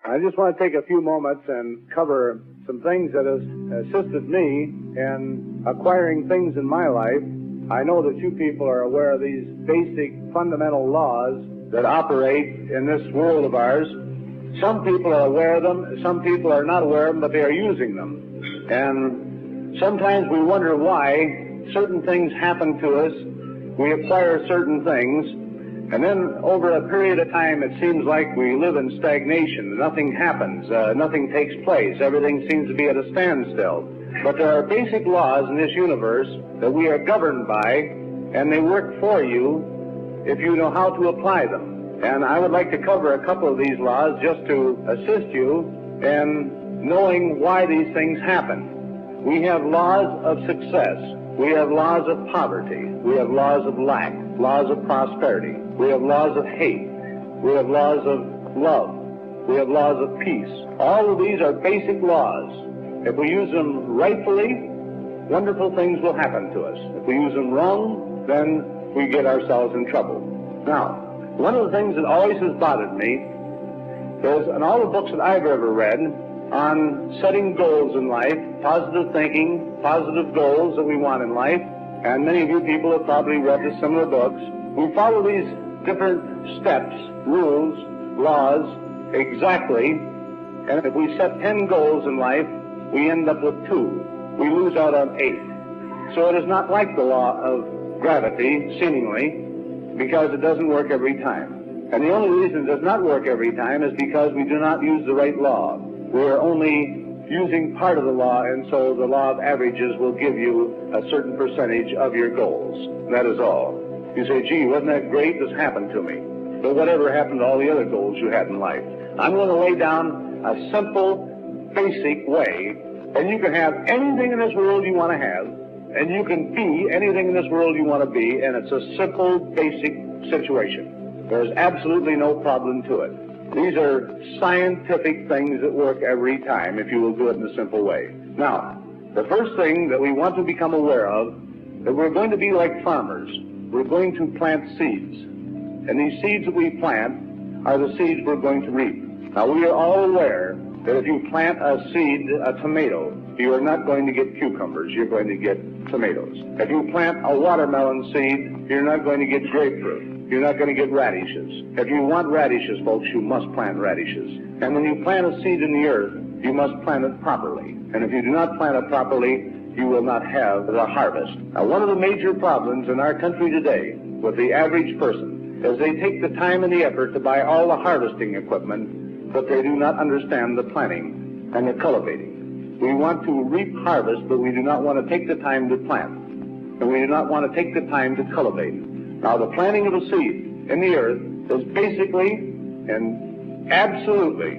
I just want to take a few moments and cover some things that has assisted me in acquiring things in my life. I know that you people are aware of these basic fundamental laws that operate in this world of ours. Some people are aware of them, some people are not aware of them, but they are using them. And sometimes we wonder why certain things happen to us. We acquire certain things. And then over a period of time, it seems like we live in stagnation. Nothing happens. Nothing takes place. Everything seems to be at a standstill. But there are basic laws in this universe that we are governed by, and they work for you if you know how to apply them. And I would like to cover a couple of these laws just to assist you in knowing why these things happen. We have laws of success. We have laws of poverty. We have laws of lack, laws of prosperity. We have laws of hate. We have laws of love. We have laws of peace. All of these are basic laws. If we use them rightfully, wonderful things will happen to us. If we use them wrong, then we get ourselves in trouble. Now, one of the things that always has bothered me is in all the books that I've ever read on setting goals in life, positive thinking, positive goals that we want in life, and many of you people have probably read the similar books. We follow these different steps, rules, laws, exactly, and if we set 10 goals in life, we end up with 2. We lose out on 8. So it is not like the law of gravity, seemingly, because it doesn't work every time. And the only reason it does not work every time is because we do not use the right law. We are only using part of the law, and so the law of averages will give you a certain percentage of your goals. That is all. You say, gee, wasn't that great? This happened to me. But whatever happened to all the other goals you had in life? I'm going to lay down a simple, basic way, and you can have anything in this world you want to have, and you can be anything in this world you want to be, and it's a simple, basic situation. There's absolutely no problem to it. These are scientific things that work every time if you will do it in a simple way. Now, the first thing that we want to become aware of, that we're going to be like farmers. We're going to plant seeds. And these seeds that we plant are the seeds we're going to reap. Now, we are all aware that if you plant a seed, a tomato, you are not going to get cucumbers. You're going to get tomatoes. If you plant a watermelon seed, you're not going to get grapefruit. You're not going to get radishes. If you want radishes, folks, you must plant radishes. And when you plant a seed in the earth, you must plant it properly. And if you do not plant it properly, you will not have the harvest. Now, one of the major problems in our country today with the average person is they take the time and the effort to buy all the harvesting equipment, but they do not understand the planting and the cultivating. We want to reap harvest, but we do not want to take the time to plant. And we do not want to take the time to cultivate. Now, the planting of a seed in the earth is basically and absolutely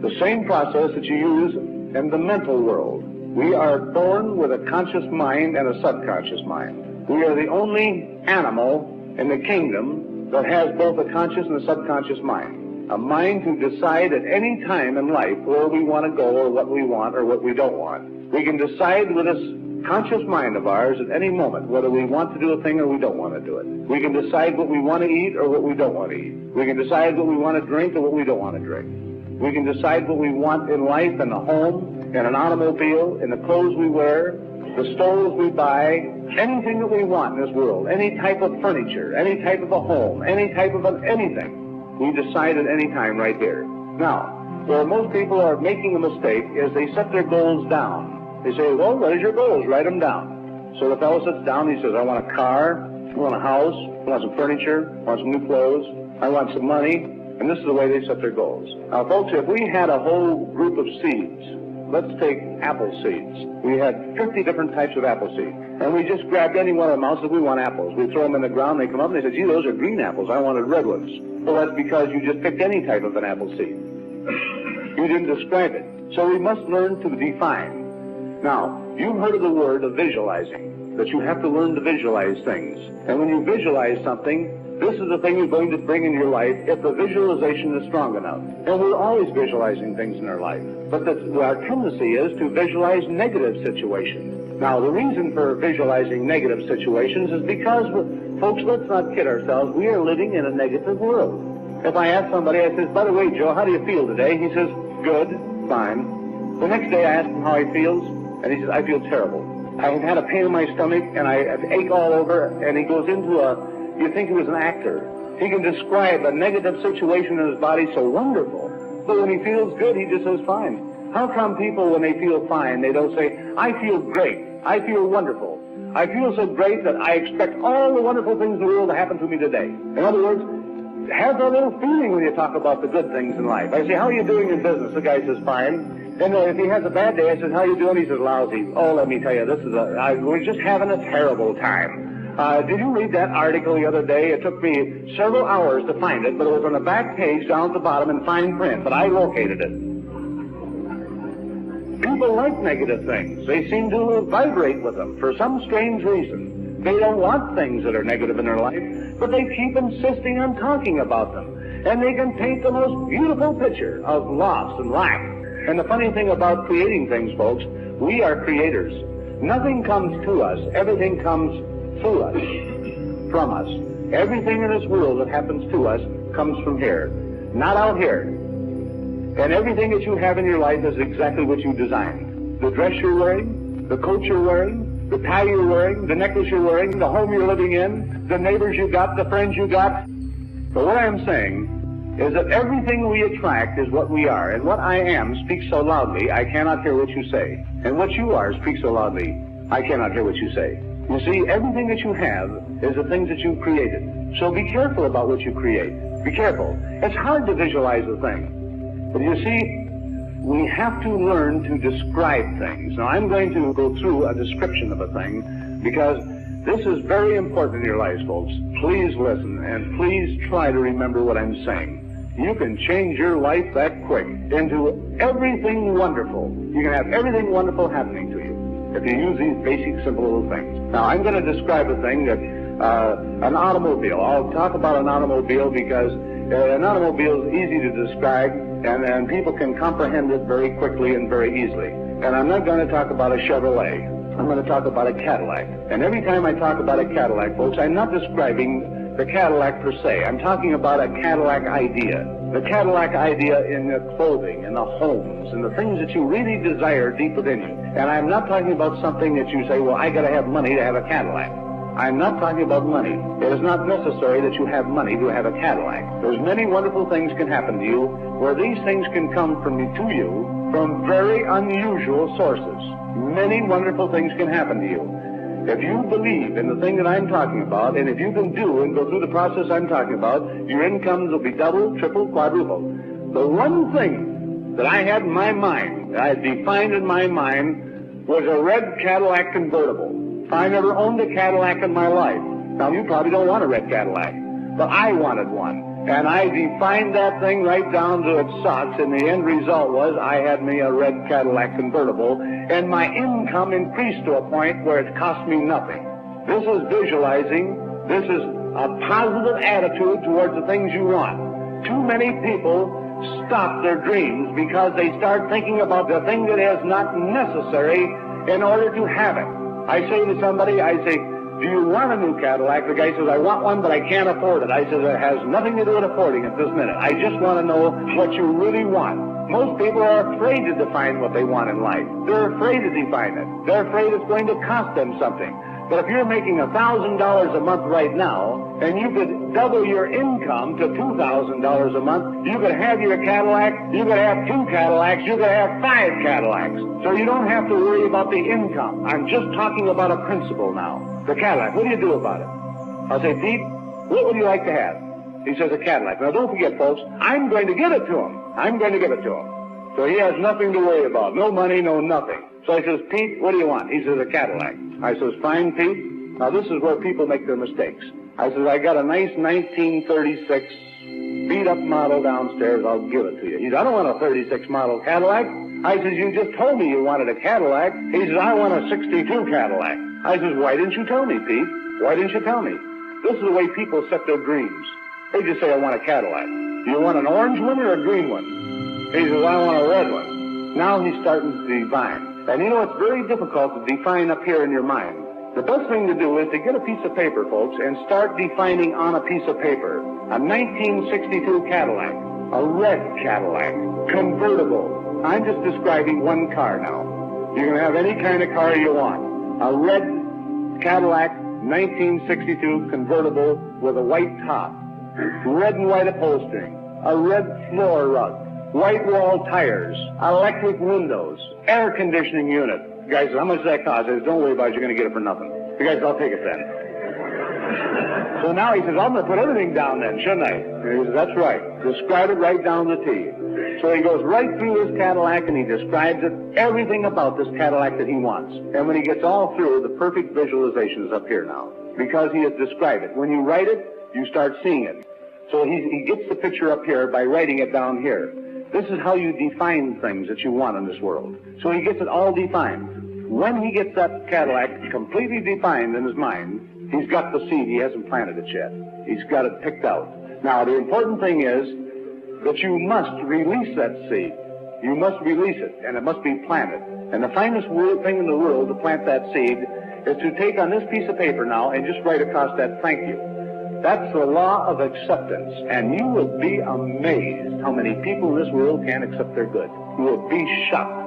the same process that you use in the mental world. We are born with a conscious mind and a subconscious mind. We are the only animal in the kingdom that has both a conscious and a subconscious mind. A mind to decide at any time in life where we want to go or what we want or what we don't want. We can decide with this conscious mind of ours at any moment whether we want to do a thing or we don't want to do it. We can decide what we want to eat or what we don't want to eat. We can decide what we want to drink or what we don't want to drink. We can decide what we want in life, in a home, in an automobile, in the clothes we wear, the stoves we buy, anything that we want in this world, any type of furniture, any type of a home, any type of anything. We decide at any time right here. Now, where most people are making a mistake is they set their goals down. They say, well, what is your goals? Write them down. So the fellow sits down, he says, I want a car, I want a house, I want some furniture, I want some new clothes, I want some money, and this is the way they set their goals. Now, folks, if we had a whole group of seeds, let's take apple seeds. We had 50 different types of apple seeds. And we just grabbed any one of them out and said, we want apples. We throw them in the ground, they come up, and they said, gee, those are green apples. I wanted red ones. Well, that's because you just picked any type of an apple seed. You didn't describe it. So we must learn to define. Now, you've heard of the word of visualizing, that you have to learn to visualize things. And when you visualize something, this is the thing you're going to bring in your life if the visualization is strong enough. And we're always visualizing things in our life. But our tendency is to visualize negative situations. Now, the reason for visualizing negative situations is because, folks, let's not kid ourselves, we are living in a negative world. If I ask somebody, I says, by the way, Joe, how do you feel today? He says, good, fine. The next day I ask him how he feels, and he says, I feel terrible. I've had a pain in my stomach, and I ache all over, and he goes into you think he was an actor. He can describe a negative situation in his body so wonderful, but when he feels good, he just says, fine. How come people, when they feel fine, they don't say, I feel great, I feel wonderful, I feel so great that I expect all the wonderful things in the world to happen to me today? In other words, have a little feeling when you talk about the good things in life. I say, how are you doing in business? The guy says, fine. And if he has a bad day, I says, how are you doing? He says, lousy. Oh, let me tell you, we're just having a terrible time. Did you read that article the other day? It took me several hours to find it, but it was on the back page down at the bottom in fine print, but I located it. People like negative things. They seem to vibrate with them for some strange reason. They don't want things that are negative in their life, but they keep insisting on talking about them. And they can paint the most beautiful picture of loss and lack. And the funny thing about creating things, folks, we are creators. Nothing comes to us. Everything comes through us, from us. Everything in this world that happens to us comes from here, not out here. And everything that you have in your life is exactly what you designed. The dress you're wearing, the coat you're wearing, the tie you're wearing, the necklace you're wearing, the home you're living in, the neighbors you got, the friends you got. But what I'm saying is that everything we attract is what we are. And what I am speaks so loudly, I cannot hear what you say. And what you are speaks so loudly, I cannot hear what you say. You see, everything that you have is the things that you've created. So be careful about what you create. Be careful. It's hard to visualize a thing. But you see, we have to learn to describe things. Now, I'm going to go through a description of a thing because this is very important in your lives, folks. Please listen and please try to remember what I'm saying. You can change your life that quick into everything wonderful. You can have everything wonderful happening to you if you use these basic, simple little things. Now, I'm going to describe a thing that, an automobile. I'll talk about an automobile because an automobile is easy to describe, and people can comprehend it very quickly and very easily. And I'm not going to talk about a Chevrolet. I'm going to talk about a Cadillac. And every time I talk about a Cadillac, folks, I'm not describing the Cadillac per se. I'm talking about a Cadillac idea. The Cadillac idea in the clothing, in the homes, and the things that you really desire deep within you. And I'm not talking about something that you say, well, I got to have money to have a Cadillac. I'm not talking about money. It is not necessary that you have money to have a Cadillac. There's many wonderful things can happen to you where these things can come to you from very unusual sources. Many wonderful things can happen to you. If you believe in the thing that I'm talking about, and if you can do and go through the process I'm talking about, your incomes will be double, triple, quadruple. The one thing that I had in my mind, that I had defined in my mind, was a red Cadillac convertible. I never owned a Cadillac in my life. Now, you probably don't want a red Cadillac, but I wanted one. And I defined that thing right down to its socks, and the end result was I had me a red Cadillac convertible, and my income increased to a point where it cost me nothing. This is visualizing. This is a positive attitude towards the things you want. Too many people stop their dreams because they start thinking about the thing that is not necessary in order to have it. I say to somebody, I say, do you want a new Cadillac? The guy says, I want one, but I can't afford it. I says, it has nothing to do with affording it this minute. I just want to know what you really want. Most people are afraid to define what they want in life. They're afraid to define it. They're afraid it's going to cost them something. But if you're making $1,000 a month right now, and you could double your income to $2,000 a month, you could have your Cadillac, you could have 2 Cadillacs, you could have 5 Cadillacs. So you don't have to worry about the income. I'm just talking about a principle now. The Cadillac, what do you do about it? I'll say, Pete, what would you like to have? He says, a Cadillac. Now, don't forget, folks, I'm going to give it to him. I'm going to give it to him. So he has nothing to worry about. No money, no nothing. So I says, Pete, what do you want? He says, a Cadillac. I says, fine, Pete. Now, this is where people make their mistakes. I says, I got a nice 1936 beat-up model downstairs. I'll give it to you. He says, I don't want a 36 model Cadillac. I says, you just told me you wanted a Cadillac. He says, I want a 62 Cadillac. I says, why didn't you tell me, Pete? Why didn't you tell me? This is the way people set their dreams. They just say, I want a Cadillac. Do you want an orange one or a green one? He says, I want a red one. Now he's starting to define. And you know, it's very difficult to define up here in your mind. The best thing to do is to get a piece of paper, folks, and start defining on a piece of paper a 1962 Cadillac, a red Cadillac, convertible. I'm just describing one car now. You can have any kind of car you want. A red Cadillac 1962 convertible with a white top, red and white upholstery, a red floor rug, white wall tires, electric windows, air conditioning unit. The guy says, how much does that cost? I says, don't worry about it, you're going to get it for nothing. The guy says, I'll take it then. So now he says, I'm going to put everything down then, shouldn't I? And he says, that's right. Describe it right down to the T. So he goes right through his Cadillac and he describes it, everything about this Cadillac that he wants. And when he gets all through, the perfect visualization is up here now. Because he has described it. When you write it, you start seeing it. So he gets the picture up here by writing it down here. This is how you define things that you want in this world. So he gets it all defined. When he gets that Cadillac completely defined in his mind, he's got the seed. He hasn't planted it yet. He's got it picked out. Now, the important thing is that you must release that seed. You must release it, and it must be planted. And the finest thing in the world to plant that seed is to take on this piece of paper now and just write across that, thank you. That's the law of acceptance, and you will be amazed how many people in this world can't accept their good. You will be shocked.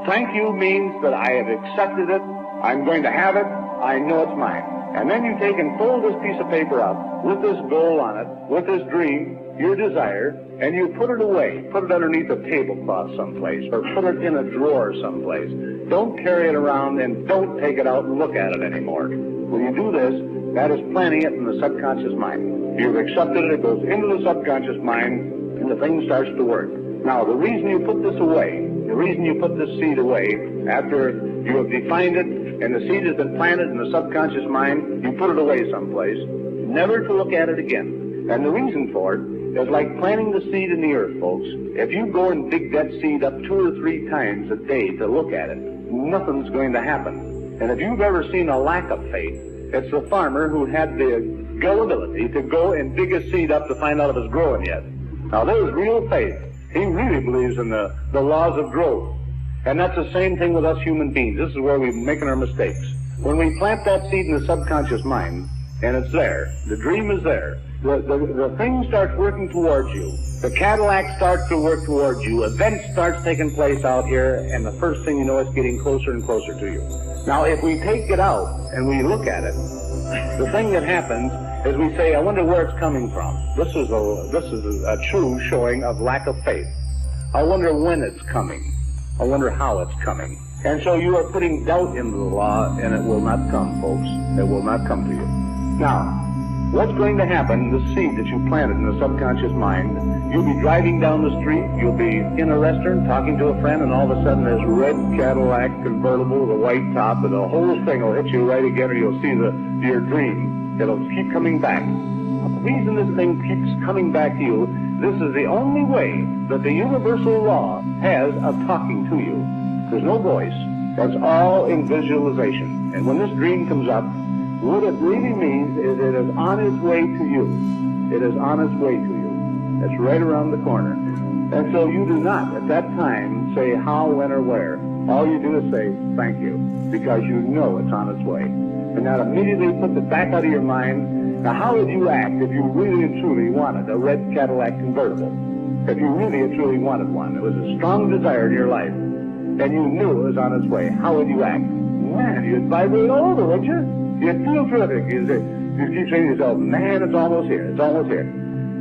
Thank you means that I have accepted it, I'm going to have it, I know it's mine. And then you take and fold this piece of paper up with this goal on it, with this dream, your desire, and you put it away. Put it underneath a tablecloth someplace, or put it in a drawer someplace. Don't carry it around and don't take it out and look at it anymore. When you do this, that is planting it in the subconscious mind. You've accepted it, it goes into the subconscious mind, and the thing starts to work. Now, the reason you put this away, the reason you put this seed away, after you have defined it, and the seed has been planted in the subconscious mind, you put it away someplace, never to look at it again. And the reason for it is like planting the seed in the earth, folks. If you go and dig that seed up 2 or 3 times a day to look at it, nothing's going to happen. And if you've ever seen a lack of faith, it's the farmer who had the gullibility to go and dig a seed up to find out if it's growing yet. Now, there's real faith. He really believes in the laws of growth. And that's the same thing with us human beings. This is where we're making our mistakes. When we plant that seed in the subconscious mind, and it's there, the dream is there, the thing starts working towards you. The Cadillac starts to work towards you. Events starts taking place out here, and the first thing you know, it's getting closer and closer to you. Now, if we take it out and we look at it, the thing that happens is we say, I wonder where it's coming from. This is a true showing of lack of faith. I wonder when it's coming. I wonder how it's coming. And so you are putting doubt into the law, and it will not come, folks. It will not come to you. Now, what's going to happen, the seed that you planted in the subconscious mind, you'll be driving down the street, you'll be in a restaurant talking to a friend, and all of a sudden this red Cadillac convertible with a white top, and the whole thing will hit you right again, or you'll see your dream. It'll keep coming back. The reason this thing keeps coming back to you, this is the only way that the universal law has of talking to you. There's no voice. That's all in visualization. And when this dream comes up, what it really means is it is on its way to you. It is on its way to you. It's right around the corner. And so you do not, at that time, say how, when, or where. All you do is say, thank you, because you know it's on its way. And that immediately puts it back out of your mind. Now, how would you act if you really and truly wanted a red Cadillac convertible? If you really and truly wanted one, it was a strong desire in your life, and you knew it was on its way, how would you act? Man, you'd vibrate all over, wouldn't you? You'd feel terrific. You'd keep saying to yourself, man, it's almost here, it's almost here.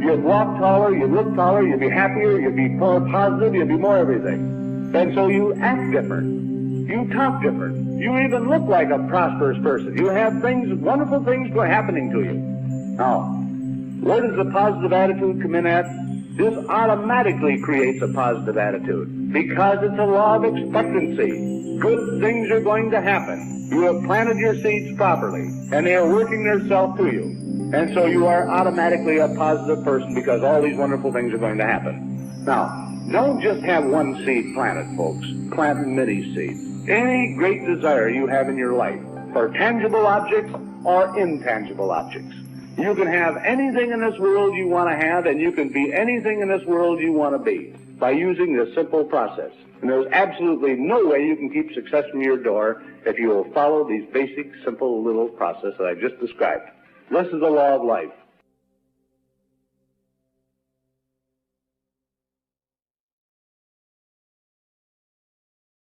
You'd walk taller, you'd look taller, you'd be happier, you'd be more positive, you'd be more everything. And so you act different. You talk different. You even look like a prosperous person. You have things, wonderful things happening to you. Now, where does the positive attitude come in at? This automatically creates a positive attitude because it's a law of expectancy. Good things are going to happen. You have planted your seeds properly, and they are working themselves to you. And so you are automatically a positive person because all these wonderful things are going to happen. Now, don't just have one seed planted, folks. Plant many seeds. Any great desire you have in your life, for tangible objects or intangible objects. You can have anything in this world you want to have, and you can be anything in this world you want to be. by using this simple process. And there's absolutely no way you can keep success from your door if you will follow these basic, simple little process that I've just described. This is the law of life.